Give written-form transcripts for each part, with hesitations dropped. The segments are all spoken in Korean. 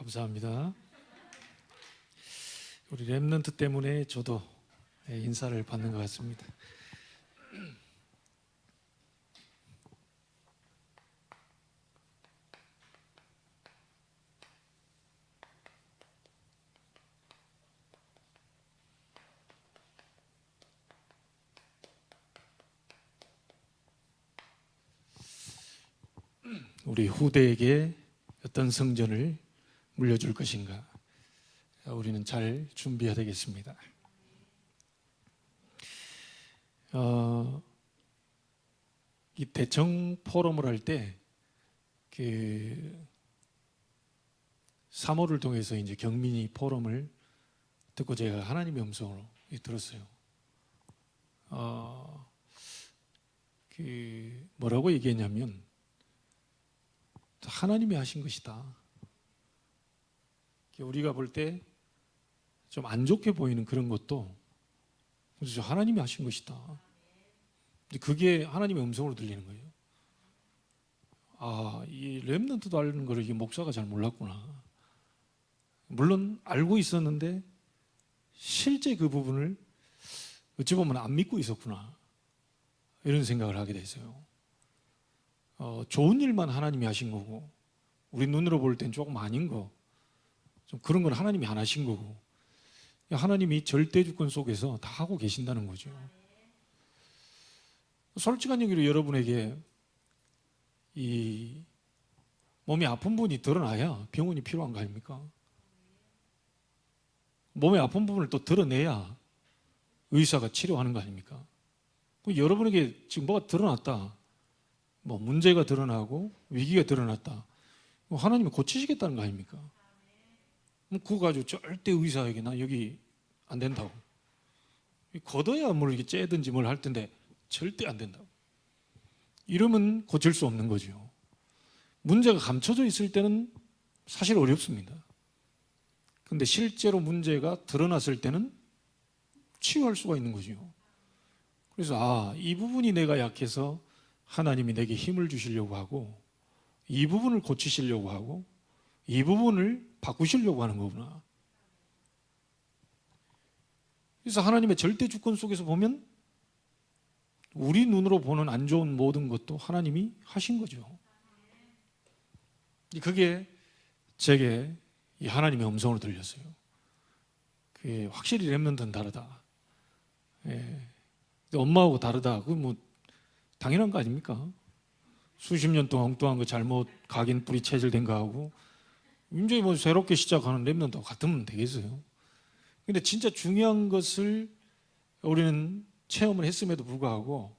감사합니다. 우리 렘넌트 때문에 저도 인사를 받는 것 같습니다. 우리 후대에게 어떤 성전을 물려줄 것인가, 우리는 잘 준비해야 되겠습니다. 이 대청 포럼을 할 때 사모를 통해서 이제 경민이 포럼을 듣고 제가 하나님의 음성으로 들었어요. 뭐라고 얘기했냐면, 하나님이 하신 것이다. 우리가 볼 때 좀 안 좋게 보이는 그런 것도 그래서 하나님이 하신 것이다. 그게 하나님의 음성으로 들리는 거예요. 이 렘넌트도 아는 걸 이게 목사가 잘 몰랐구나. 물론 알고 있었는데 실제 그 부분을 어찌 보면 안 믿고 있었구나, 이런 생각을 하게 됐어요. 좋은 일만 하나님이 하신 거고, 우리 눈으로 볼 땐 조금 아닌 거, 좀 그런 건 하나님이 안 하신 거고, 하나님이 절대 주권 속에서 다 하고 계신다는 거죠. 솔직한 얘기로 여러분에게 이 몸이 아픈 부분이 드러나야 병원이 필요한 거 아닙니까? 몸의 아픈 부분을 또 드러내야 의사가 치료하는 거 아닙니까? 여러분에게 지금 뭐가 드러났다, 뭐 문제가 드러나고 위기가 드러났다, 하나님이 고치시겠다는 거 아닙니까? 그거 가지고 절대 의사에게 나 여기 안 된다고, 걷어야 뭘 이렇게 째든지 뭘 할 텐데 절대 안 된다고 이러면 고칠 수 없는 거죠. 문제가 감춰져 있을 때는 사실 어렵습니다. 근데 실제로 문제가 드러났을 때는 치유할 수가 있는 거죠. 그래서 이 부분이 내가 약해서 하나님이 내게 힘을 주시려고 하고, 이 부분을 고치시려고 하고, 이 부분을 바꾸시려고 하는 거구나. 그래서 하나님의 절대 주권 속에서 보면 우리 눈으로 보는 안 좋은 모든 것도 하나님이 하신 거죠. 그게 제게 이 하나님의 음성으로 들렸어요. 그게 확실히 렘넌트는 다르다. 엄마하고 다르다. 그건 뭐 당연한 거 아닙니까? 수십 년 동안 엉뚱한 거 잘못 각인 뿌리 체질된 거하고 이제 뭐 새롭게 시작하는 렘넌트하고 같으면 되겠어요. 근데 진짜 중요한 것을 우리는 체험을 했음에도 불구하고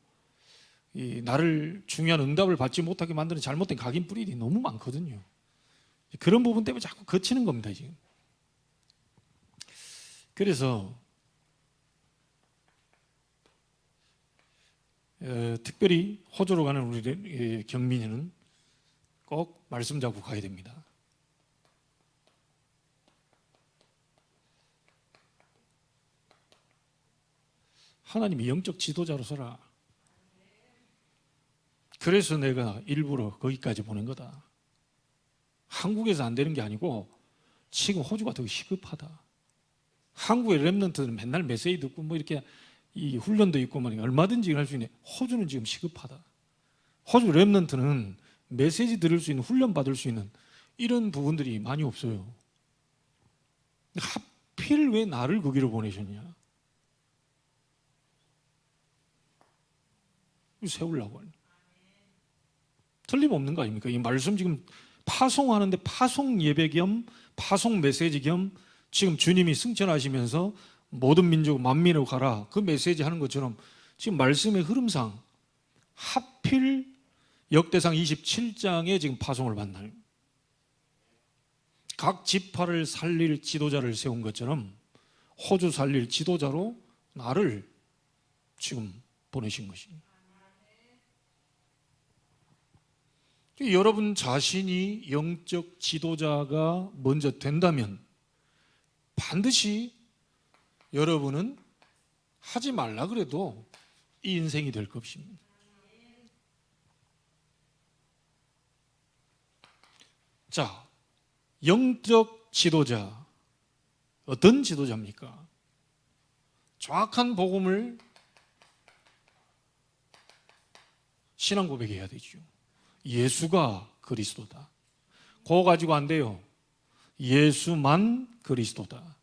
나를 중요한 응답을 받지 못하게 만드는 잘못된 각인 뿌리들이 너무 많거든요. 그런 부분 때문에 자꾸 거치는 겁니다, 지금. 그래서 특별히 호주로 가는 우리 경민이는 꼭 말씀 잡고 가야 됩니다. 하나님이 영적 지도자로 서라. 그래서 내가 일부러 거기까지 보낸 거다. 한국에서 안 되는 게 아니고 지금 호주가 더 시급하다. 한국의 렘넌트는 맨날 메시지 듣고 뭐 이렇게 이 훈련도 있고 뭐 얼마든지 할 수 있는, 호주는 지금 시급하다. 호주 렘넌트는 메시지 들을 수 있는, 훈련 받을 수 있는 이런 부분들이 많이 없어요. 하필 왜 나를 거기로 보내셨냐? 세우려고. 틀림없는 거 아닙니까? 이 말씀 지금 파송하는데 파송 예배 겸 파송 메시지 겸 지금 주님이 승천하시면서 모든 민족 만민으로 가라, 그 메시지 하는 것처럼 지금 말씀의 흐름상 하필 역대상 27장에 지금 파송을 받나요? 각 지파를 살릴 지도자를 세운 것처럼 호주 살릴 지도자로 나를 지금 보내신 것입니다. 여러분 자신이 영적 지도자가 먼저 된다면 반드시 여러분은 하지 말라 그래도 이 인생이 될 것입니다. 자, 영적 지도자, 어떤 지도자입니까? 정확한 복음을 신앙 고백해야 되죠. 예수가 그리스도다. 그거 가지고 안 돼요. 예수만 그리스도다.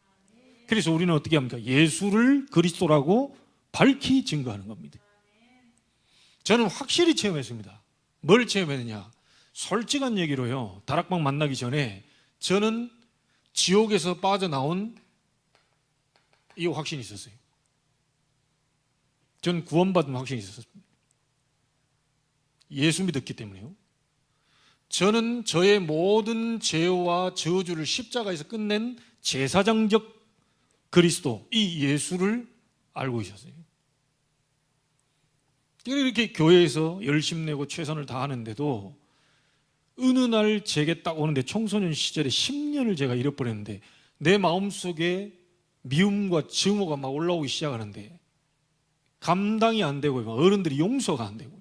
그래서 우리는 어떻게 합니까? 예수를 그리스도라고 밝히 증거하는 겁니다. 저는 확실히 체험했습니다. 뭘 체험했느냐? 솔직한 얘기로요, 다락방 만나기 전에 저는 지옥에서 빠져나온 이 확신이 있었어요. 저는 구원받은 확신이 있었습니다. 예수 믿었기 때문에요. 저는 저의 모든 죄와 저주를 십자가에서 끝낸 제사장적 그리스도, 이 예수를 알고 있었어요. 이렇게 교회에서 열심 내고 최선을 다하는데도 어느 날 제게 딱 오는데, 청소년 시절에 10년을 제가 잃어버렸는데 내 마음속에 미움과 증오가 막 올라오기 시작하는데 감당이 안 되고요. 어른들이 용서가 안 되고요.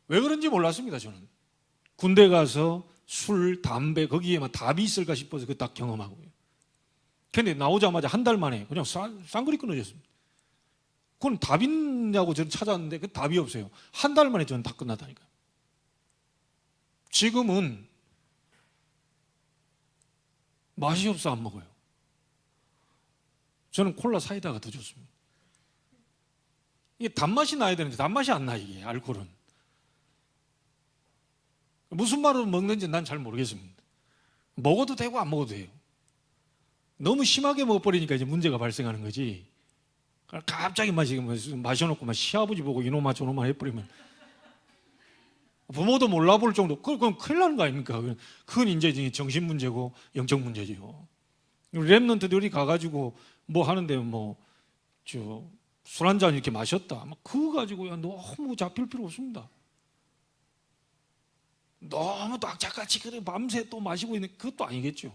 왜 그런지 몰랐습니다. 저는 군대 가서 술, 담배 거기에 막 답이 있을까 싶어서 그 딱 경험하고요. 근데 나오자마자 한 달 만에 그냥 쌍그리 끊어졌습니다. 그건 답 있냐고 저는 찾았는데 그 답이 없어요. 한 달 만에 저는 다 끝났다니까요. 지금은 맛이 없어 안 먹어요. 저는 콜라 사이다가 더 좋습니다. 이게 단맛이 나야 되는데 단맛이 안 나, 이게 알코올은. 무슨 말로 먹는지 난 잘 모르겠습니다. 먹어도 되고 안 먹어도 돼요. 너무 심하게 먹어버리니까 이제 문제가 발생하는 거지. 갑자기 마셔놓고 막 시아버지 보고 이놈아 저놈아 해버리면 부모도 몰라볼 정도, 그건 큰일 나는 거 아닙니까? 그건 이제 정신 문제고 영적 문제죠. 랩런트들이 가가지고 뭐 하는데 술 한 잔 이렇게 마셨다, 그거 가지고 너무 잡힐 필요 없습니다. 너무 또 악착같이 그래 밤새 또 마시고 있는 그것도 아니겠죠.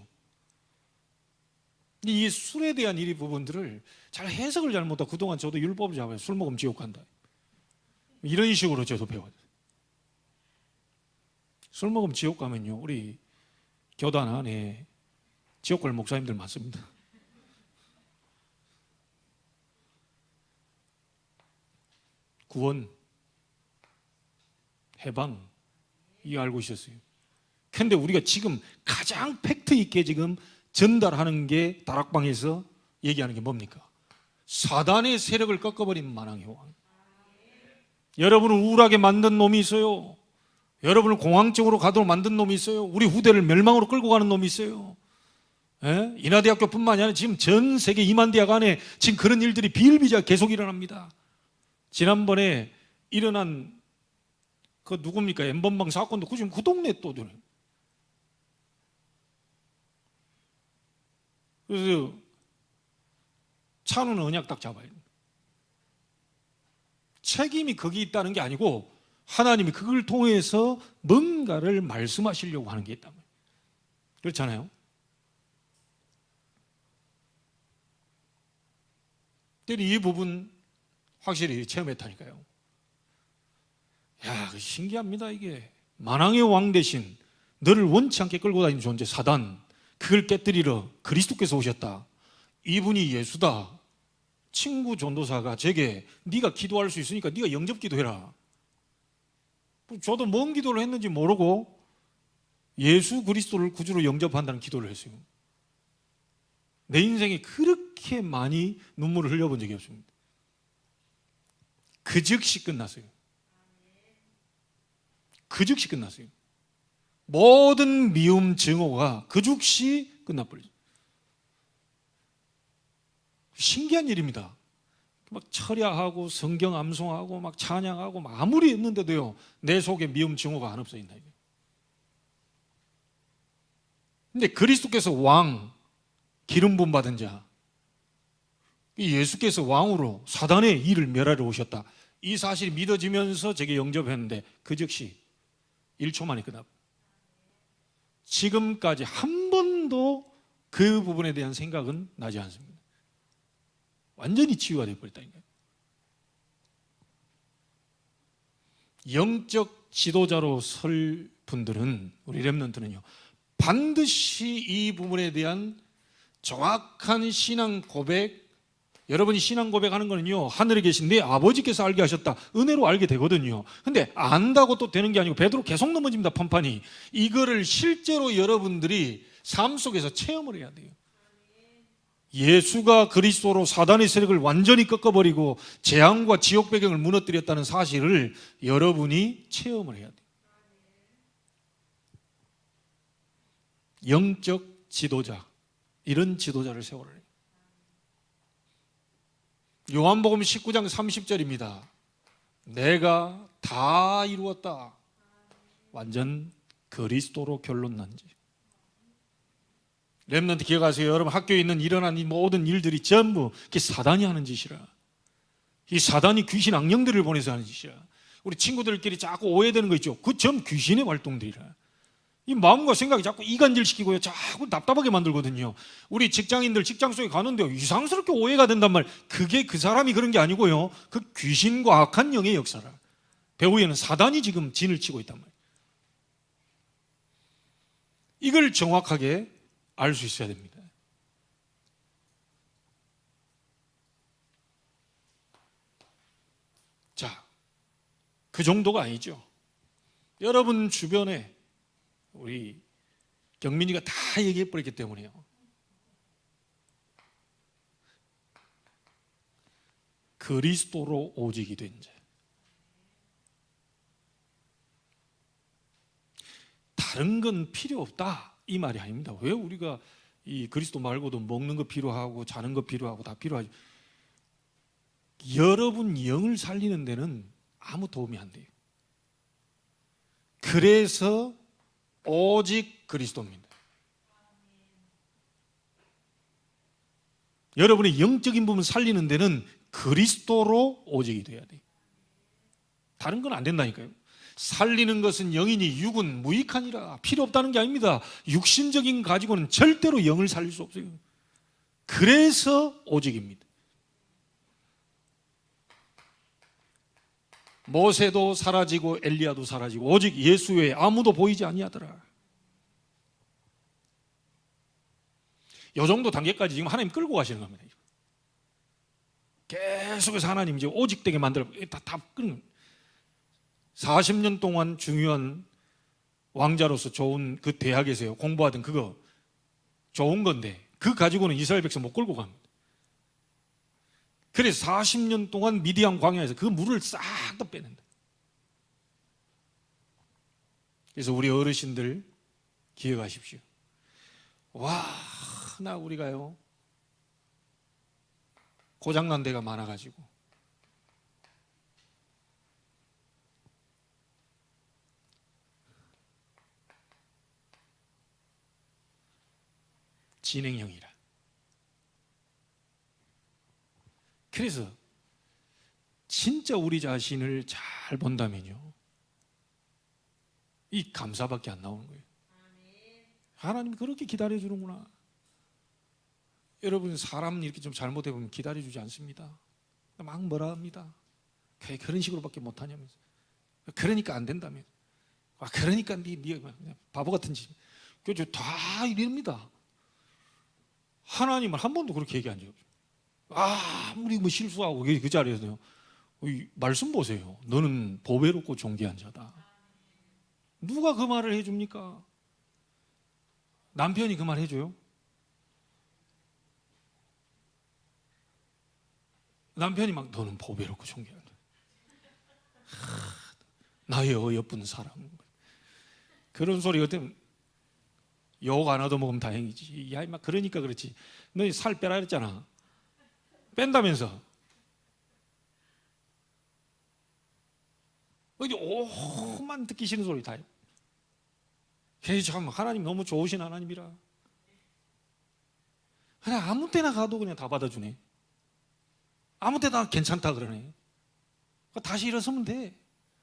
이 술에 대한 이 부분들을 잘 해석을 잘못하고 그동안 저도 율법을 잡아요. 술 먹으면 지옥 간다, 이런 식으로 저도 배웠어요. 술 먹으면 지옥 가면요, 우리 교단 안에 지옥 갈 목사님들 많습니다. 구원, 해방, 이거 알고 있었어요. 근데 우리가 지금 가장 팩트 있게 지금 전달하는 게 다락방에서 얘기하는 게 뭡니까? 사단의 세력을 꺾어버린 만왕의 왕. 여러분을 우울하게 만든 놈이 있어요. 여러분을 공황적으로 가도록 만든 놈이 있어요. 우리 후대를 멸망으로 끌고 가는 놈이 있어요. 예? 인하대학교뿐만 아니라 지금 전 세계 2만 대학 안에 지금 그런 일들이 비일비재하게 계속 일어납니다. 지난번에 일어난 그 누굽니까? 엠번방 사건도 지금 그 동네 또 들어요. 그래서 찬우는 언약 딱 잡아야 됩니다. 책임이 거기 있다는 게 아니고 하나님이 그걸 통해서 뭔가를 말씀하시려고 하는 게 있단 말이에요. 그렇잖아요. 이 부분 확실히 체험했다니까요. 야, 신기합니다. 이게 만왕의 왕 대신 너를 원치 않게 끌고 다니는 존재 사단, 그걸 깨뜨리러 그리스도께서 오셨다. 이분이 예수다. 친구 전도사가 제게 네가 기도할 수 있으니까 네가 영접 기도해라. 저도 뭔 기도를 했는지 모르고 예수 그리스도를 구주로 영접한다는 기도를 했어요. 내 인생에 그렇게 많이 눈물을 흘려본 적이 없습니다. 그 즉시 끝났어요. 그 즉시 끝났어요. 모든 미움 증오가 그 즉시 끝나버렸어요. 신기한 일입니다. 막 철야하고 성경 암송하고 막 찬양하고 막 아무리 했는데도요, 내 속에 미움 증오가 안 없어진다. 근데 그리스도께서 왕, 기름 부음 받은 자, 예수께서 왕으로 사단의 일을 멸하러 오셨다, 이 사실이 믿어지면서 제게 영접했는데 그 즉시 1초 만에 끝나고 지금까지 한 번도 그 부분에 대한 생각은 나지 않습니다. 완전히 치유가 되어버렸다니까요. 영적 지도자로 설 분들은, 우리 렘넌트는요, 반드시 이 부분에 대한 정확한 신앙 고백, 여러분이 신앙 고백하는 거는요, 하늘에 계신 내 아버지께서 알게 하셨다, 은혜로 알게 되거든요. 근데 안다고 또 되는 게 아니고 베드로 계속 넘어집니다, 판판이. 이거를 실제로 여러분들이 삶 속에서 체험을 해야 돼요. 예수가 그리스도로 사단의 세력을 완전히 꺾어버리고 재앙과 지옥 배경을 무너뜨렸다는 사실을 여러분이 체험을 해야 돼요. 영적 지도자, 이런 지도자를 세워라. 요한복음 19장 30절입니다. 내가 다 이루었다. 완전 그리스도로 결론 난지. 렘넌트 기억하세요? 여러분, 학교에 있는 일어난 이 모든 일들이 전부 사단이 하는 짓이라. 이 사단이 귀신 악령들을 보내서 하는 짓이라. 우리 친구들끼리 자꾸 오해되는 거 있죠? 그 전 귀신의 활동들이라. 이 마음과 생각이 자꾸 이간질시키고요, 자꾸 답답하게 만들거든요. 우리 직장인들 직장 속에 가는데요, 이상스럽게 오해가 된단 말이에요. 그게 그 사람이 그런 게 아니고요, 그 귀신과 악한 영의 역사라. 배후에는 사단이 지금 진을 치고 있단 말이에요. 이걸 정확하게 알 수 있어야 됩니다. 자, 그 정도가 아니죠. 여러분 주변에 우리 경민이가 다 얘기해 버렸기 때문에요. 그리스도로 오직이 된 자. 다른 건 필요 없다, 이 말이 아닙니다. 왜 우리가 이 그리스도 말고도 먹는 거 필요하고 자는 거 필요하고 다 필요하죠. 여러분 영을 살리는 데는 아무 도움이 안 돼요. 그래서 오직 그리스도입니다. 여러분의 영적인 부분 살리는 데는 그리스도로 오직이 돼야 돼요. 다른 건 안 된다니까요. 살리는 것은 영이니 육은 무익하니라. 필요 없다는 게 아닙니다. 육신적인 가지고는 절대로 영을 살릴 수 없어요. 그래서 오직입니다. 모세도 사라지고 엘리야도 사라지고 오직 예수 외에 아무도 보이지 아니하더라. 이 정도 단계까지 지금 하나님 끌고 가시는 겁니다. 계속해서 하나님 이제 오직되게 만들어 다 끊는. 40년 동안 중요한 왕자로서 좋은 그 대학에서요 공부하던 그거 좋은 건데 그 가지고는 이스라엘 백성 못 끌고 갑니다. 그래서 40년 동안 미디안 광야에서 그 물을 싹 다 빼낸다. 그래서 우리 어르신들 기억하십시오. 와, 나 우리가요 고장난 데가 많아가지고 진행형이라. 그래서 진짜 우리 자신을 잘 본다면요 이 감사밖에 안 나오는 거예요. 하나님이 그렇게 기다려주는구나. 여러분 사람 이렇게 좀 잘못해보면 기다려주지 않습니다. 막 뭐라 합니다. 그런 식으로밖에 못하냐면서. 그러니까 안 된다면. 그러니까 네가 바보 같은 짓. 그래서 다 이럽니다. 하나님은 한 번도 그렇게 얘기한 적이 없어요. 아무리 뭐 실수하고 그 자리에서요 말씀 보세요. 너는 보배롭고 존귀한 자다. 누가 그 말을 해줍니까? 남편이 그 말 해줘요? 남편이 막 너는 보배롭고 존귀하다. 나의 어여쁜 사랑. 그런 소리 어때? 욕 안 얻어먹으면 다행이지. 야, 막 그러니까 그렇지. 너 살 빼라 그랬잖아. 뺀다면서. 어디 오만 듣기 싫은 소리 다 해요. 그래서 참 하나님 너무 좋으신 하나님이라. 그냥 아무 때나 가도 그냥 다 받아주네. 아무 때나 괜찮다 그러네. 다시 일어서면 돼.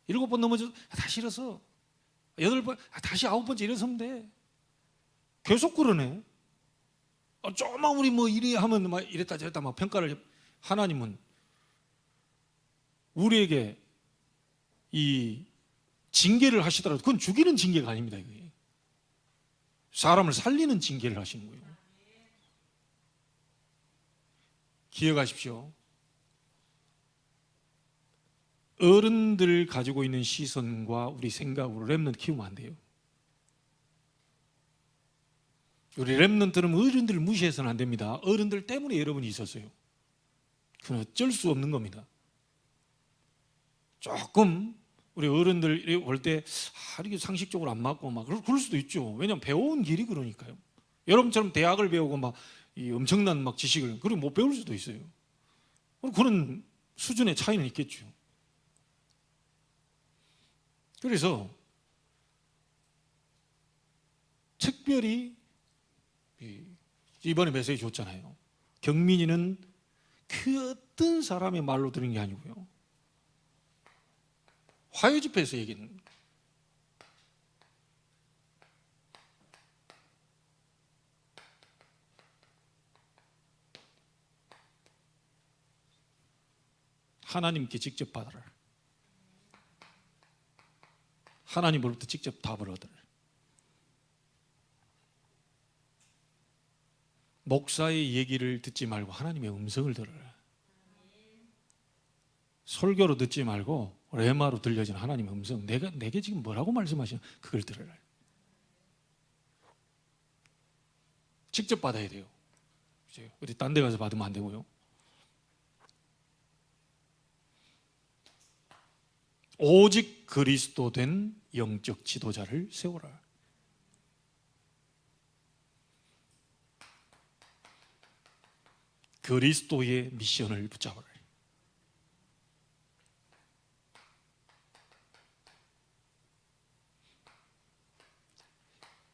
7번 넘어져 다시 일어서. 8번 다시 9번째 일어서면 돼. 계속 그러네. 조금만 우리 뭐 이리 하면 막 이랬다 저랬다 막 평가를 해. 하나님은 우리에게 이 징계를 하시더라도 그건 죽이는 징계가 아닙니다. 이게. 사람을 살리는 징계를 하시는 거예요. 기억하십시오. 어른들 가지고 있는 시선과 우리 생각으로 렘넌트 키우면 안 돼요. 우리 렘넌트는 어른들을 무시해서는 안 됩니다. 어른들 때문에 여러분이 있었어요. 그건 어쩔 수 없는 겁니다. 조금 우리 어른들 볼 때 이게 상식적으로 안 맞고 막 그럴 수도 있죠. 왜냐하면 배워온 길이 그러니까요. 여러분처럼 대학을 배우고 막 이 엄청난 막 지식을 그리고 못 배울 수도 있어요. 그런 수준의 차이는 있겠죠. 그래서 특별히 이번에 메시지 줬잖아요. 경민이는 그 어떤 사람의 말로 들은 게 아니고요. 화요 집회에서 얘기는 하나님께 직접 받아라. 하나님으로부터 직접 답을 얻으라. 목사의 얘기를 듣지 말고 하나님의 음성을 들어라. 설교로 듣지 말고 레마로 들려진 하나님의 음성, 내게 지금 뭐라고 말씀하시나 그걸 들어라. 직접 받아야 돼요. 어디 딴 데 가서 받으면 안 되고요. 오직 그리스도 된 영적 지도자를 세워라. 그리스도의 미션을 붙잡아라.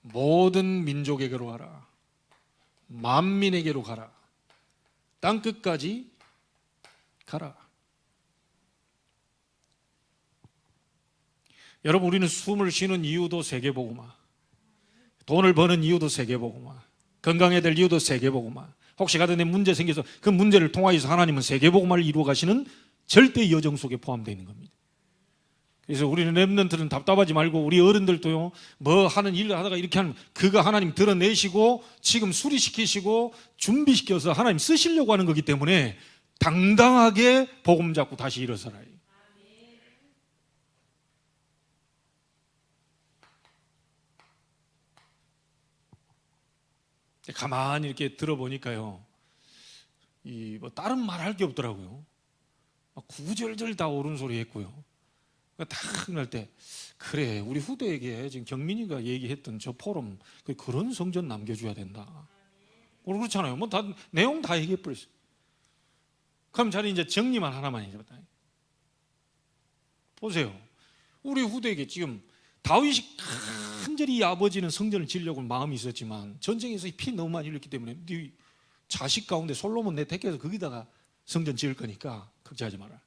모든 민족에게로 가라. 만민에게로 가라. 땅끝까지 가라. 여러분, 우리는 숨을 쉬는 이유도 세계복음화, 돈을 버는 이유도 세계복음화, 건강해야 될 이유도 세계복음화. 혹시 가든에 문제 생겨서 그 문제를 통하여서 하나님은 세계복음화를 이루어 가시는 절대 여정 속에 포함되어 있는 겁니다. 그래서 우리는 렘넌트는 답답하지 말고 우리 어른들도요, 뭐 하는 일을 하다가 이렇게 하면 그거 하나님 드러내시고 지금 수리시키시고 준비시켜서 하나님 쓰시려고 하는 거기 때문에 당당하게 복음 잡고 다시 일어서라. 가만히 이렇게 들어보니까요, 뭐 다른 말 할 게 없더라고요. 구절절 다 옳은 소리 했고요. 딱 날 때, 그래, 우리 후대에게 지금 경민이가 얘기했던 저 포럼, 그런 성전 남겨줘야 된다. 그렇잖아요. 뭐 다, 내용 다 얘기해버렸어요. 그럼 저는 이제 정리만 하나만 해줬다. 보세요. 우리 후대에게 지금 다윗이 간절히 아버지는 성전을 지으려고 마음이 있었지만 전쟁에서 피 너무 많이 흘렸기 때문에 네 자식 가운데 솔로몬 내 택해서 거기다가 성전 지을 거니까 걱정하지 마라.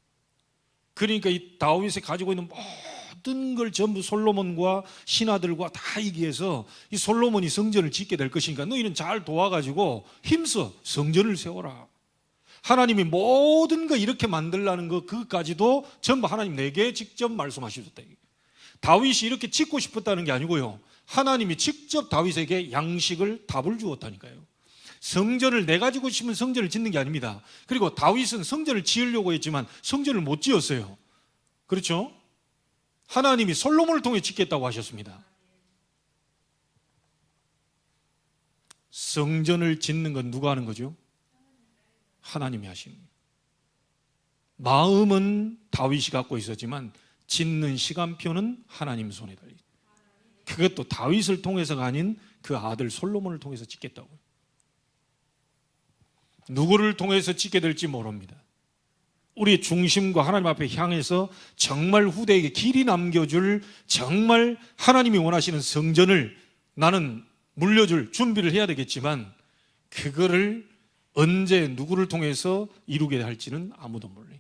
그러니까 이 다윗이 가지고 있는 모든 걸 전부 솔로몬과 신하들과 다 얘기해서 이 솔로몬이 성전을 짓게 될 것이니까 너희는 잘 도와가지고 힘써 성전을 세워라. 하나님이 모든 거 이렇게 만들라는 거 그것까지도 전부 하나님 내게 직접 말씀하셨다. 다윗이 이렇게 짓고 싶었다는 게 아니고요, 하나님이 직접 다윗에게 양식을 답을 주었다니까요. 성전을 내 가지고 싶은 성전을 짓는 게 아닙니다. 그리고 다윗은 성전을 지으려고 했지만 성전을 못 지었어요. 그렇죠? 하나님이 솔로몬을 통해 짓겠다고 하셨습니다. 성전을 짓는 건 누가 하는 거죠? 하나님이 하시는 거예요. 마음은 다윗이 갖고 있었지만 짓는 시간표는 하나님 손에 달려 있어요. 그것도 다윗을 통해서가 아닌 그 아들 솔로몬을 통해서 짓겠다고요. 누구를 통해서 짓게 될지 모릅니다. 우리의 중심과 하나님 앞에 향해서 정말 후대에게 길이 남겨줄 정말 하나님이 원하시는 성전을 나는 물려줄 준비를 해야 되겠지만 그거를 언제 누구를 통해서 이루게 할지는 아무도 몰라요.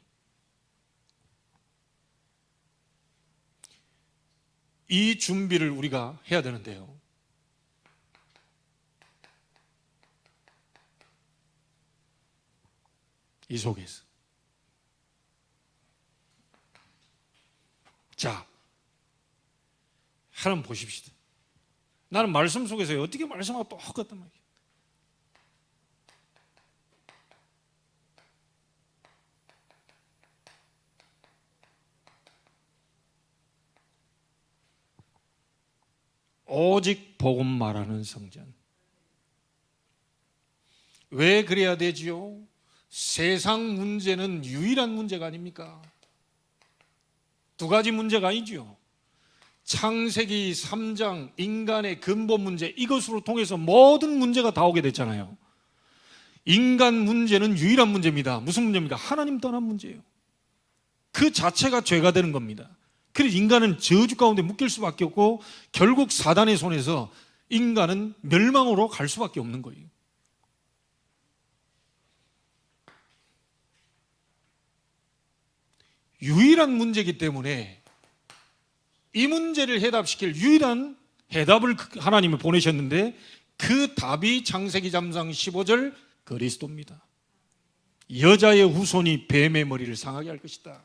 이 준비를 우리가 해야 되는데요, 이 속에서 자, 하나님 보십시다. 나는 말씀 속에서 어떻게 말씀하고 똑같단 말이에요. 오직 복음 말하는 성전. 왜 그래야 되지요? 세상 문제는 유일한 문제가 아닙니까? 두 가지 문제가 아니죠. 창세기 3장 인간의 근본 문제, 이것으로 통해서 모든 문제가 다 오게 됐잖아요. 인간 문제는 유일한 문제입니다. 무슨 문제입니까? 하나님 떠난 문제예요. 그 자체가 죄가 되는 겁니다. 그래서 인간은 저주 가운데 묶일 수밖에 없고 결국 사단의 손에서 인간은 멸망으로 갈 수밖에 없는 거예요. 유일한 문제이기 때문에 이 문제를 해답시킬 유일한 해답을 하나님이 보내셨는데 그 답이 창세기 3장 15절 그리스도입니다. 여자의 후손이 뱀의 머리를 상하게 할 것이다.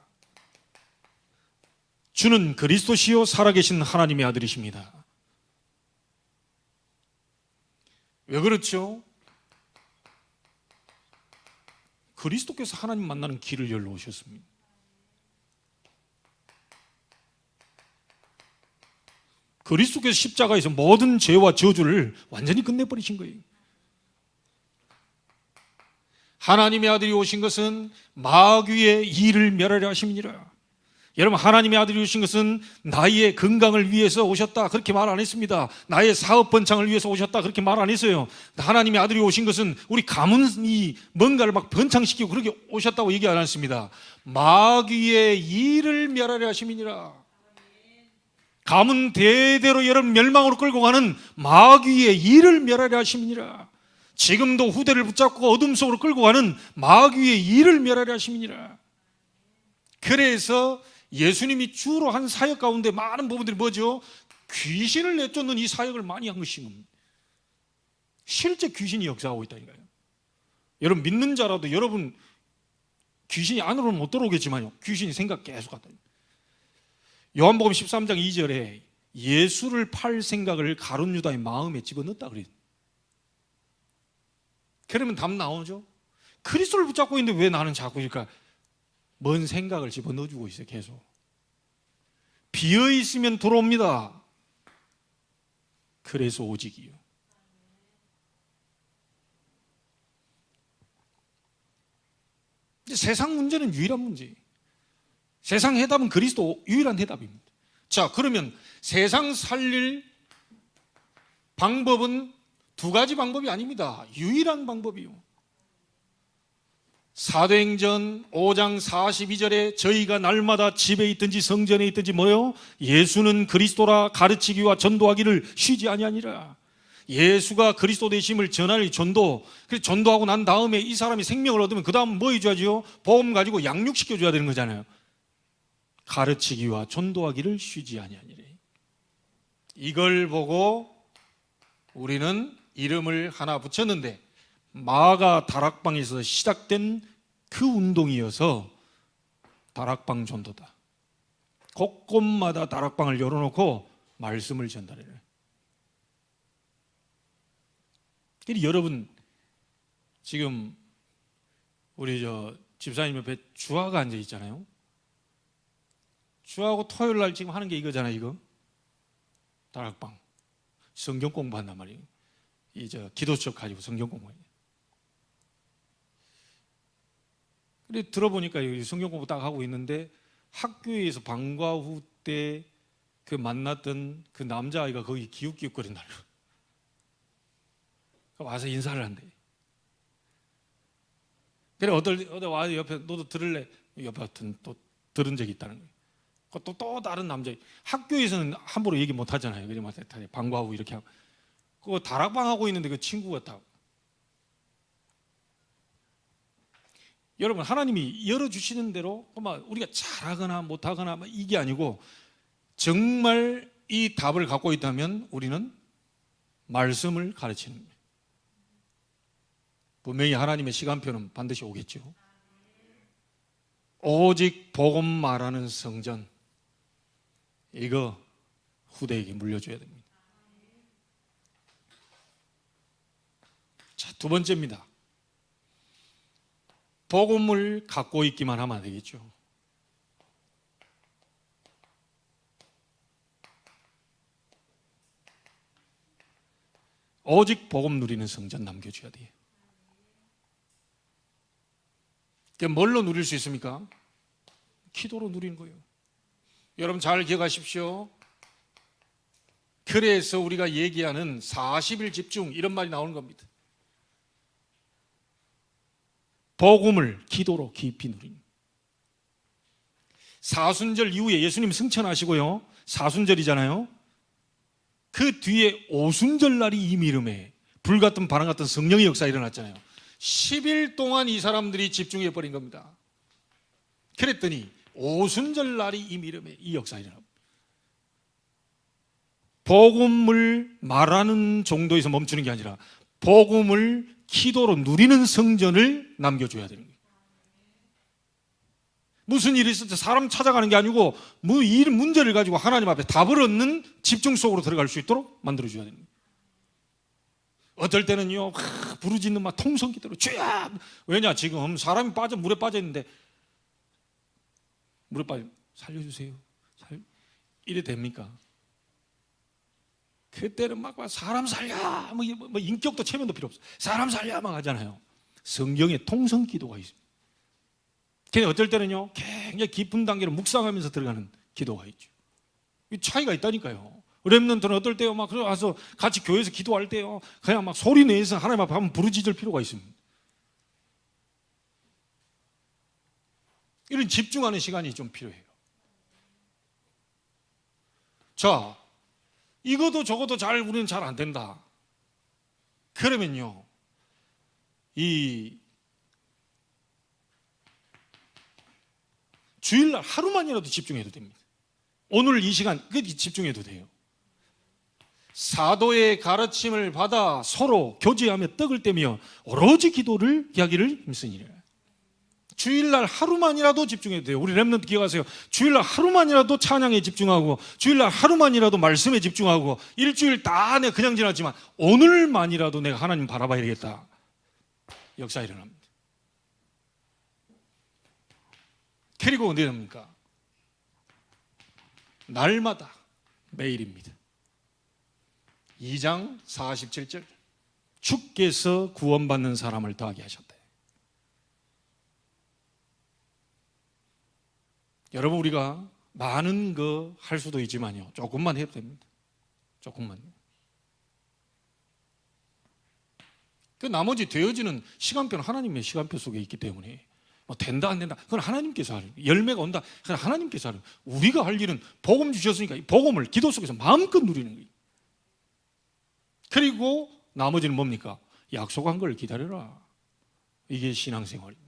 주는 그리스도시요 살아계신 하나님의 아들이십니다. 왜 그렇죠? 그리스도께서 하나님 만나는 길을 열러 오셨습니다. 그리스도께서 십자가에서 모든 죄와 저주를 완전히 끝내버리신 거예요. 하나님의 아들이 오신 것은 마귀의 일을 멸하려 하심이니라. 여러분, 하나님의 아들이 오신 것은 나의 건강을 위해서 오셨다 그렇게 말 안 했습니다. 나의 사업 번창을 위해서 오셨다 그렇게 말 안 했어요. 하나님의 아들이 오신 것은 우리 가문이 뭔가를 막 번창시키고 그렇게 오셨다고 얘기 안 했습니다. 마귀의 일을 멸하려 하심이니라. 가문 대대로 여러분 멸망으로 끌고 가는 마귀의 일을 멸하려 하심이니라. 지금도 후대를 붙잡고 어둠 속으로 끌고 가는 마귀의 일을 멸하려 하심이니라. 그래서 예수님이 주로 한 사역 가운데 많은 부분들이 뭐죠? 귀신을 내쫓는 이 사역을 많이 한 것인 겁니다. 실제 귀신이 역사하고 있다니까요. 여러분 믿는 자라도 여러분 귀신이 안으로는 못 들어오겠지만요, 귀신이 생각 계속 한다. 요한복음 13장 2절에 예수를 팔 생각을 가룟 유다의 마음에 집어넣었다 그래요. 그러면 답 나오죠? 그리스도를 붙잡고 있는데 왜 나는 자꾸 그러니까 뭔 생각을 집어넣어주고 있어요. 계속 비어있으면 들어옵니다. 그래서 오직이요. 세상 문제는 유일한 문제예요. 세상 해답은 그리스도 유일한 해답입니다. 자, 그러면 세상 살릴 방법은 두 가지 방법이 아닙니다. 유일한 방법이요. 사도행전 5장 42절에 저희가 날마다 집에 있든지 성전에 있든지 뭐요? 예수는 그리스도라 가르치기와 전도하기를 쉬지 아니하니라. 예수가 그리스도 되심을 전할 전도. 그래서 전도하고 난 다음에 이 사람이 생명을 얻으면 그 다음 뭐 해줘야죠? 복음 가지고 양육시켜줘야 되는 거잖아요. 가르치기와 전도하기를 쉬지 아니하니라. 이걸 보고 우리는 이름을 하나 붙였는데 마가 다락방에서 시작된 그 운동이어서 다락방 전도다. 곳곳마다 다락방을 열어놓고 말씀을 전달해요. 여러분 지금 우리 집사님 옆에 주아가 앉아 있잖아요. 주하고 토요일 날 지금 하는 게 이거잖아요. 이거 다락방 성경 공부한단 말이에요. 기도책 가지고 성경 공부해요. 그래 들어보니까 성경 공부 딱 하고 있는데 학교에서 방과 후 때 그 만났던 그 남자아이가 거기 기웃기웃거린다. 와서 인사를 한대. 그래 어디 와서 옆에 너도 들을래? 옆에 또 들은 적이 있다는 거예요. 또 다른 남자. 학교에서는 함부로 얘기 못 하잖아요. 그냥 방과 후 이렇게 하고. 그거 다락방 하고 있는데 그 친구가 다. 여러분 하나님이 열어주시는 대로 우리가 잘하거나 못하거나 이게 아니고 정말 이 답을 갖고 있다면 우리는 말씀을 가르치는 거예요. 분명히 하나님의 시간표는 반드시 오겠죠. 오직 복음 말하는 성전, 이거 후대에게 물려줘야 됩니다. 두 번째입니다. 복음을 갖고 있기만 하면 안 되겠죠. 오직 복음 누리는 성전 남겨줘야 돼요. 뭘로 누릴 수 있습니까? 기도로 누리는 거예요. 여러분 잘 기억하십시오. 그래서 우리가 얘기하는 40일 집중 이런 말이 나오는 겁니다. 복음을 기도로 깊이 누리는. 사순절 이후에 예수님 승천하시고요, 사순절이잖아요. 그 뒤에 오순절 날이 이미름에 불같은 바람 같은 성령의 역사가 일어났잖아요. 10일 동안 이 사람들이 집중해 버린 겁니다. 그랬더니 오순절 날이 이미름에 이 역사가 일어납니다. 복음을 말하는 정도에서 멈추는 게 아니라 복음을 기도로 누리는 성전을 남겨줘야 되는 거예요. 무슨 일이 있을 때 사람 찾아가는 게 아니고 이 문제를 가지고 하나님 앞에 답을 얻는 집중 속으로 들어갈 수 있도록 만들어줘야 됩니다. 어떨 때는요, 부르짖는 막 통성기대로 주야. 왜냐, 지금 사람이 물에 빠져 있는데 물에 빠져 살려주세요. 이래 됩니까? 그때는 막 사람 살려, 뭐 인격도 체면도 필요 없어. 사람 살려 막 하잖아요. 성경에 통성기도가 있습니다. 어떨 때는요, 굉장히 깊은 단계로 묵상하면서 들어가는 기도가 있죠. 이 차이가 있다니까요. 렘넌트는 어떨 때요, 막 와서 같이 교회에서 기도할 때요, 그냥 막 소리 내서 하나님 앞에 한번 부르짖을 필요가 있습니다. 이런 집중하는 시간이 좀 필요해요. 자, 이것도 저것도 우리는 잘 안 된다. 그러면요, 이 주일날 하루만이라도 집중해도 됩니다. 오늘 이 시간 집중해도 돼요. 사도의 가르침을 받아 서로 교제하며 떡을 떼며 오로지 기도를 이야기를 힘쓰니라. 주일날 하루만이라도 집중해도 돼요. 우리 렘넌트 기억하세요. 주일날 하루만이라도 찬양에 집중하고, 주일날 하루만이라도 말씀에 집중하고, 일주일 다 내가 그냥 지났지만 오늘만이라도 내가 하나님 바라봐야 되겠다. 역사 일어납니다. 그리고 언제 됩니까? 날마다 매일입니다. 2장 47절, 주께서 구원받는 사람을 더하게 하셨다. 여러분, 우리가 많은 거 할 수도 있지만요, 조금만 해도 됩니다. 조금만. 그 나머지 되어지는 시간표는 하나님의 시간표 속에 있기 때문에 뭐 된다 안 된다 그건 하나님께서 하는, 열매가 온다 그건 하나님께서 하는, 우리가 할 일은 복음 주셨으니까 이 복음을 기도 속에서 마음껏 누리는 거예요. 그리고 나머지는 뭡니까? 약속한 걸 기다려라. 이게 신앙생활입니다.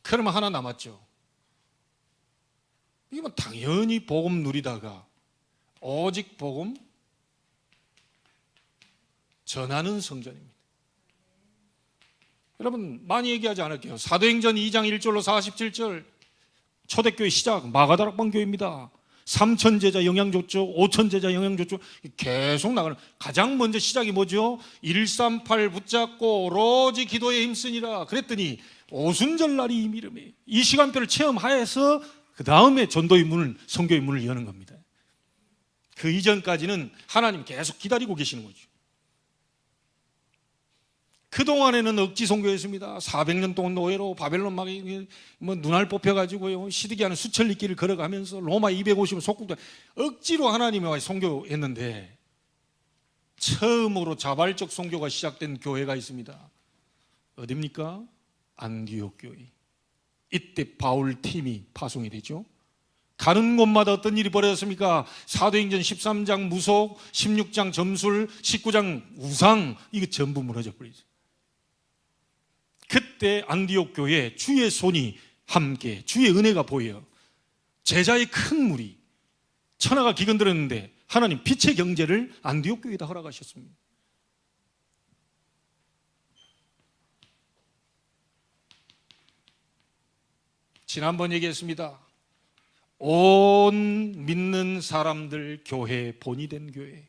그러면 하나 남았죠. 이건 당연히 복음 누리다가 오직 복음 전하는 성전입니다. 여러분, 많이 얘기하지 않을게요. 사도행전 2장 1절로 47절, 초대교회 시작 마가다락방 교회입니다. 3,000제자 영향 줬죠. 5,000제자 영향 줬죠. 계속 나가는, 가장 먼저 시작이 뭐죠? 138 붙잡고 오로지 기도에 힘쓰니라. 그랬더니 오순절 날이 이미름에, 이 시간표를 체험하여서 그 다음에 전도의 문을, 선교의 문을 여는 겁니다. 그 이전까지는 하나님 계속 기다리고 계시는 거죠. 그동안에는 억지 선교였습니다. 400년 동안 노예로 바벨론 막 눈알 뽑혀가지고요, 시드기하는 수천리길을 걸어가면서 로마 250을 속국도 억지로 하나님과 선교했는데, 처음으로 자발적 선교가 시작된 교회가 있습니다. 어디입니까? 안디옥 교회. 이때 바울 팀이 파송이 되죠. 가는 곳마다 어떤 일이 벌어졌습니까? 사도행전 13장 무속, 16장 점술, 19장 우상, 이거 전부 무너져 버리죠. 그때 안디옥 교회에 주의 손이 함께, 주의 은혜가 보여 제자의 큰 무리, 천하가 기근들었는데 하나님 빛의 경제를 안디옥 교회에다 허락하셨습니다. 지난번 얘기했습니다. 온 믿는 사람들 교회, 본이 된 교회.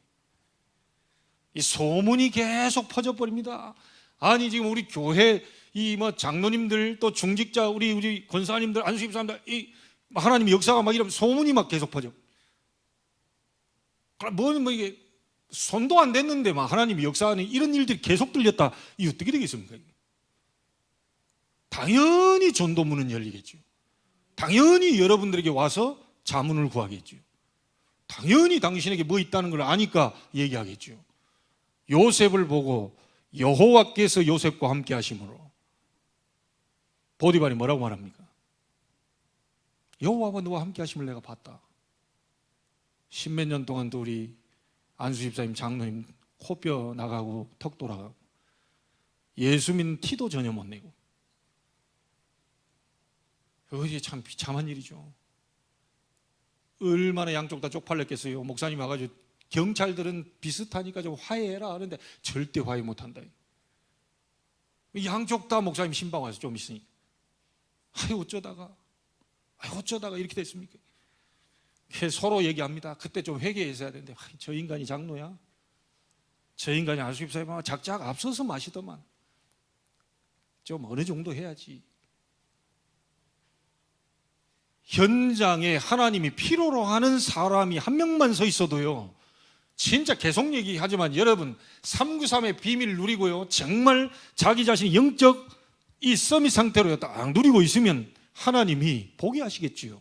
이 소문이 계속 퍼져버립니다. 아니 지금 우리 교회 이 뭐 장로님들 또 중직자 우리 권사님들 안수집사님들 이 하나님의 역사가 막 이러면 소문이 막 계속 퍼져. 뭐 이게 손도 안 댔는데 막 하나님의 역사하는 이런 일들이 계속 들렸다. 이 어떻게 되겠습니까? 당연히 전도문은 열리겠죠. 당연히 여러분들에게 와서 자문을 구하겠죠. 당연히 당신에게 뭐 있다는 걸 아니까 얘기하겠죠. 요셉을 보고 여호와께서 요셉과 함께 하심으로 보디발이 뭐라고 말합니까? 여호와가 너와 함께 하심을 내가 봤다. 십몇 년 동안 또 우리 안수 집사님 장로님 코뼈 나가고 턱 돌아가고 예수 믿는 티도 전혀 못 내고 그것이 참 비참한 일이죠. 얼마나 양쪽 다 쪽팔렸겠어요. 목사님 와가지고 경찰들은 비슷하니까 좀 화해해라 하는데 절대 화해 못한다. 양쪽 다 목사님 신방 와서 좀 있으니까 어쩌다가 이렇게 됐습니까? 서로 얘기합니다. 그때 좀 회개했어야 되는데 저 인간이 장로야? 저 인간이 안수집사님 작작 앞서서 마시더만 좀 어느 정도 해야지. 현장에 하나님이 필요로 하는 사람이 한 명만 서 있어도요 진짜 계속 얘기하지만 여러분 393의 비밀 누리고요 정말 자기 자신이 영적 이 서밋 상태로 딱 누리고 있으면 하나님이 보게 하시겠지요.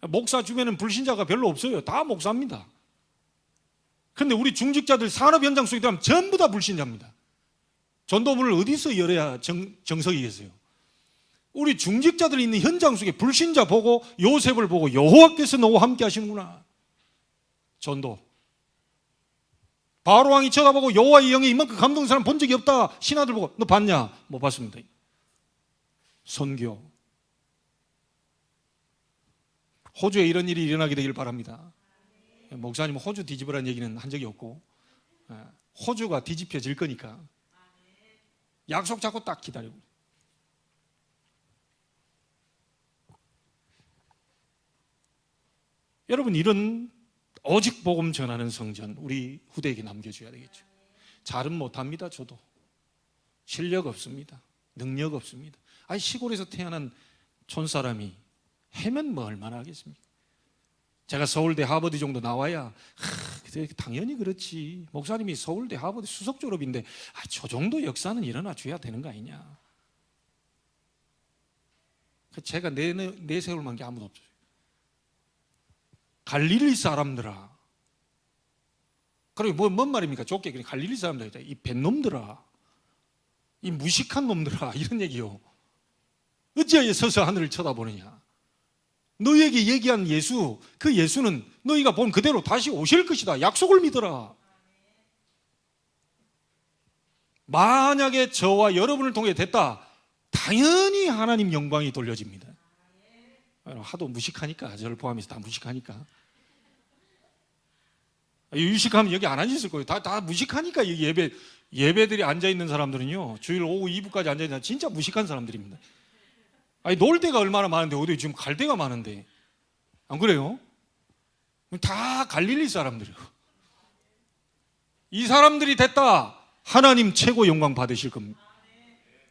목사 주변에는 불신자가 별로 없어요. 다 목사입니다. 그런데 우리 중직자들 산업 현장 속에 들어가면 전부 다 불신자입니다. 전도문을 어디서 열어야 정석이겠어요? 우리 중직자들이 있는 현장 속에 불신자 보고 요셉을 보고 여호와께서 너와 함께 하시는구나. 전도. 바로왕이 쳐다보고 여호와의 영이 이만큼 감동한 사람 본 적이 없다. 신하들 보고 너 봤냐? 못 봤습니다. 선교. 호주에 이런 일이 일어나게 되길 바랍니다. 목사님은 호주 뒤집으라는 얘기는 한 적이 없고 호주가 뒤집혀질 거니까 약속 잡고 딱 기다리고. 여러분 이런 오직 복음 전하는 성전 우리 후대에게 남겨줘야 되겠죠. 잘은 못합니다. 저도 실력 없습니다. 능력 없습니다. 아니 시골에서 태어난 촌사람이 해면 뭐 얼마나 하겠습니까? 제가 서울대 하버드 정도 나와야 당연히 그렇지. 목사님이 서울대 하버드 수석 졸업인데 저 정도 역사는 일어나 줘야 되는 거 아니냐. 제가 내세울만 게 아무도 없어요. 갈릴리 사람들아. 그리고 뭔 말입니까? 좋게 그냥 갈릴리 사람들아. 이 뱃놈들아. 이 무식한 놈들아. 이런 얘기요. 어찌하여 서서 하늘을 쳐다보느냐. 너에게 얘기한 예수, 그 예수는 너희가 본 그대로 다시 오실 것이다. 약속을 믿어라. 만약에 저와 여러분을 통해 됐다. 당연히 하나님 영광이 돌려집니다. 하도 무식하니까, 저를 포함해서 다 무식하니까. 유식하면 여기 안 앉았을 거예요. 다 무식하니까 여기 예배들이 앉아있는 사람들은요, 주일 오후 2부까지 앉아있는 진짜 무식한 사람들입니다. 아니, 놀 데가 얼마나 많은데, 어디 지금 갈 데가 많은데. 안 그래요? 다 갈릴리 사람들이에요. 이 사람들이 됐다. 하나님 최고 영광 받으실 겁니다.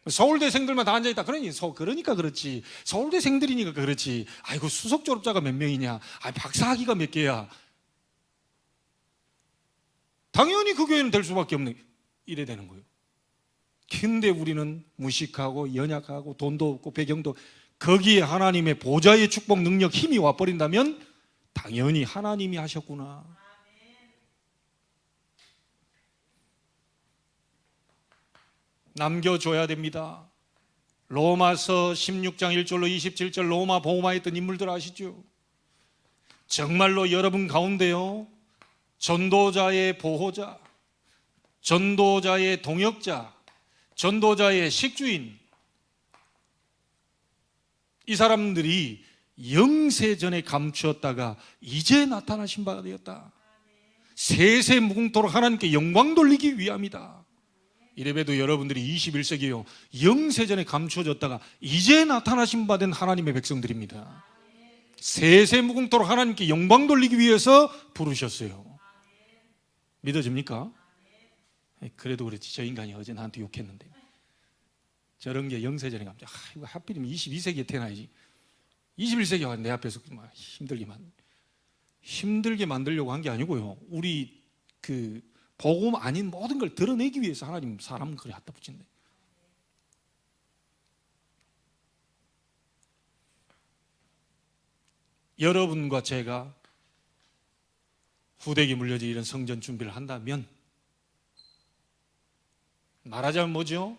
서울대생들만 다 앉아있다. 그러니까 그렇지. 서울대생들이니까 그렇지. 아이고, 수석 졸업자가 몇 명이냐. 박사학위가 몇 개야. 당연히 그 교회는 될 수밖에 없는, 이래 되는 거예요. 근데 우리는 무식하고 연약하고 돈도 없고 배경도, 거기에 하나님의 보좌의 축복, 능력, 힘이 와버린다면 당연히 하나님이 하셨구나. 남겨줘야 됩니다. 로마서 16장 1절로 27절 로마 복음화에 있던 인물들 아시죠? 정말로 여러분 가운데요, 전도자의 보호자, 전도자의 동역자, 전도자의 식주인, 이 사람들이 영세전에 감추었다가 이제 나타나신 바가 되었다. 세세 무궁토록 하나님께 영광 돌리기 위함이다. 이래봬도 여러분들이 21세기요, 영세전에 감추어졌다가 이제 나타나신 바 된 하나님의 백성들입니다. 세세무궁토록 하나님께 영광 돌리기 위해서 부르셨어요. 믿어집니까? 그래도 그렇지, 저 인간이 어제 나한테 욕했는데 저런 게 영세전에 가면 이거 하필이면 22세기에 태어나야지 21세기에 와서 내 앞에서 막 힘들게 만들려고 한 게 아니고요, 우리 그 복음 아닌 모든 걸 드러내기 위해서 하나님 사람을 그래 갖다 붙인대. 여러분과 제가 후대기 물려질 이런 성전 준비를 한다면 말하자면 뭐죠?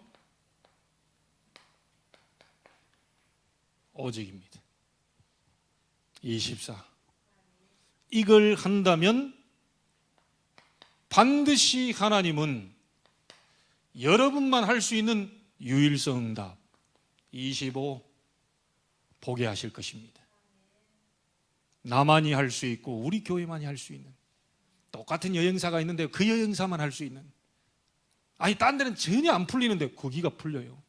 오직입니다. 24. 이걸 한다면 반드시 하나님은 여러분만 할 수 있는 유일성 응답 25 보게 하실 것입니다. 나만이 할 수 있고 우리 교회만이 할 수 있는 똑같은 여행사가 있는데 그 여행사만 할 수 있는, 아니 딴 데는 전혀 안 풀리는데 거기가 풀려요.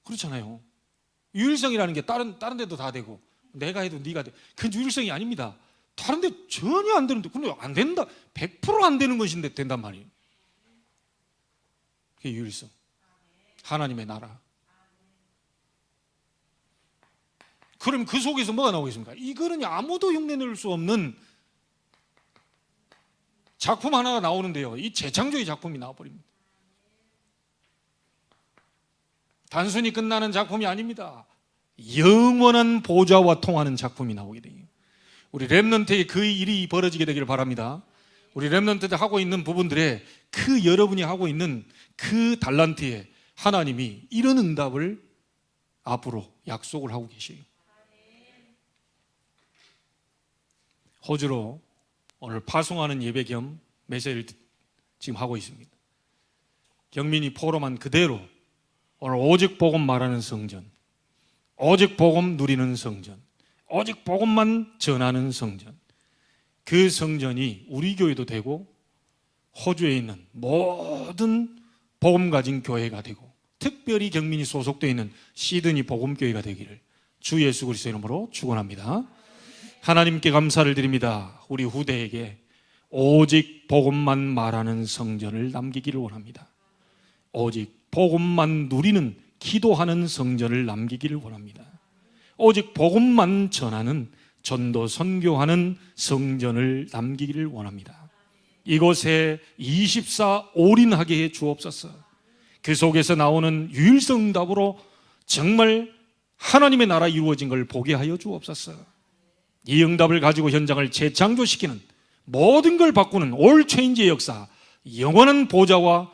그렇잖아요. 유일성이라는 게 다른 데도 다 되고 내가 해도 네가 돼. 그건 유일성이 아닙니다. 다른 데 전혀 안 되는데, 근데 안 된다, 100% 안 되는 것인데 된단 말이에요. 그게 유일성, 하나님의 나라. 그럼 그 속에서 뭐가 나오겠습니까? 이거는 아무도 흉내낼 수 없는 작품 하나가 나오는데요, 이 재창조의 작품이 나와버립니다. 단순히 끝나는 작품이 아닙니다. 영원한 보좌와 통하는 작품이 나오게 돼요. 우리 렘넌트에 그 일이 벌어지게 되기를 바랍니다. 우리 렘넌트들 하고 있는 부분들에 그 여러분이 하고 있는 그 달란트에 하나님이 이런 응답을 앞으로 약속을 하고 계셔요. 호주로 오늘 파송하는 예배 겸 메시지를 지금 하고 있습니다. 경민이 포럼한 그대로 오늘 오직 복음 말하는 성전, 오직 복음 누리는 성전, 오직 복음만 전하는 성전, 그 성전이 우리 교회도 되고 호주에 있는 모든 복음 가진 교회가 되고 특별히 경민이 소속되어 있는 시드니 복음교회가 되기를 주 예수 그리스도 이름으로 축원합니다. 하나님께 감사를 드립니다. 우리 후대에게 오직 복음만 말하는 성전을 남기기를 원합니다. 오직 복음만 누리는 기도하는 성전을 남기기를 원합니다. 오직 복음만 전하는 전도 선교하는 성전을 남기기를 원합니다. 이곳에 24 올인하게 해 주옵소서. 그 속에서 나오는 유일성 응답으로 정말 하나님의 나라 이루어진 걸 보게 하여 주옵소서. 이 응답을 가지고 현장을 재창조시키는 모든 걸 바꾸는 올 체인지의 역사, 영원한 보좌와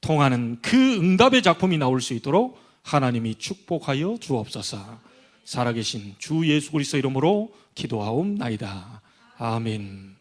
통하는 그 응답의 작품이 나올 수 있도록 하나님이 축복하여 주옵소서. 살아계신 주 예수 그리스도 이름으로 기도하옵나이다. 아멘.